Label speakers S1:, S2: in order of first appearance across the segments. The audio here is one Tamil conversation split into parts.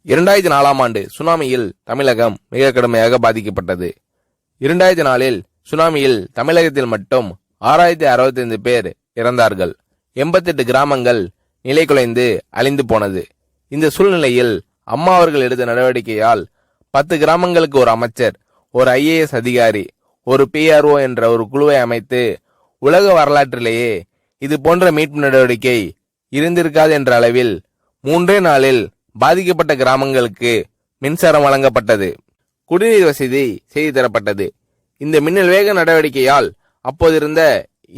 S1: 2004ஆம் ஆண்டு சுனாமியில் தமிழகம் மிக கடுமையாக பாதிக்கப்பட்டது. 2004இல் சுனாமியில் தமிழகத்தில் மட்டும் 6065 பேர் இறந்தார்கள். 88 கிராமங்கள் நிலை குலைந்து அழிந்து போனது. இந்த சூழ்நிலையில் அம்மா அவர்கள் எடுத்த நடவடிக்கையால் 10 கிராமங்களுக்கு ஒரு அமைச்சர், ஒரு IAS அதிகாரி, ஒரு PRO என்ற ஒரு குழுவை அமைத்து உலக வரலாற்றிலேயே இது போன்ற மீட்பு நடவடிக்கை இருந்திருக்காது என்ற அளவில் 3 நாளில் பாதிக்கப்பட்ட கிராமங்களுக்கு மின்சாரம் வழங்கப்பட்டது. குடிநீர் வசதி செய்து தரப்பட்டது. இந்த மின்னல் வேக நடவடிக்கையால் அப்போதிருந்த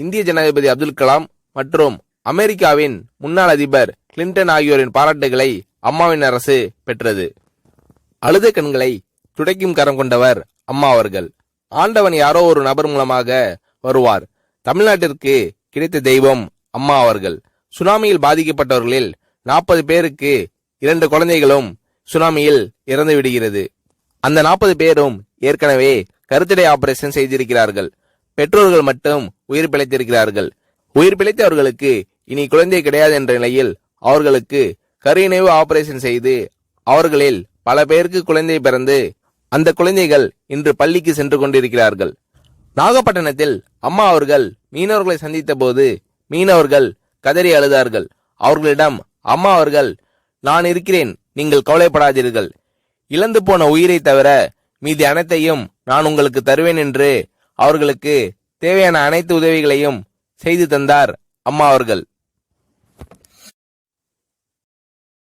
S1: இந்திய ஜனாதிபதி அப்துல் கலாம் மற்றும் அமெரிக்காவின் முன்னாள் அதிபர் கிளின்டன் ஆகியோரின் பாராட்டுகளை அம்மாவின் அரசு பெற்றது. அழுத கண்களை துடைக்கும் கரம் கொண்டவர் அம்மா அவர்கள். ஆண்டவன் யாரோ ஒரு நபர் மூலமாக வருவார். தமிழ்நாட்டிற்கு கிடைத்த தெய்வம் அம்மா அவர்கள். சுனாமியில் பாதிக்கப்பட்டவர்களில் 40 பேருக்கு 2 குழந்தைகளும் சுனாமியில் இறந்து விடுகிறது. அந்த 40 பேரும் ஏற்கனவே கருத்தடை ஆபரேஷன் செய்திருக்கிறார்கள். பெற்றோர்கள் மட்டும் உயிர் பிழைத்திருக்கிறார்கள். உயிர் பிழைத்தவர்களுக்கு இனி குழந்தை கிடையாது என்ற நிலையில் அவர்களுக்கு கருணைவு ஆபரேஷன் செய்து அவர்களில் பல பேருக்கு குழந்தை பிறந்து அந்த குழந்தைகள் இன்று பள்ளிக்கு சென்று கொண்டிருக்கிறார்கள். நாகப்பட்டினத்தில் அம்மா அவர்கள் மீனவர்களை சந்தித்த போது மீனவர்கள் கதறி அழுதார்கள். அவர்களிடம் அம்மா அவர்கள், நான் இருக்கிறேன், நீங்கள் கவலைப்படாதீர்கள், இழந்து போன உயிரை தவிர மீதி அனைத்தையும் நான் உங்களுக்கு தருவேன் என்று அவர்களுக்கு தேவையான அனைத்து உதவிகளையும் செய்து தந்தார் அம்மா அவர்கள்.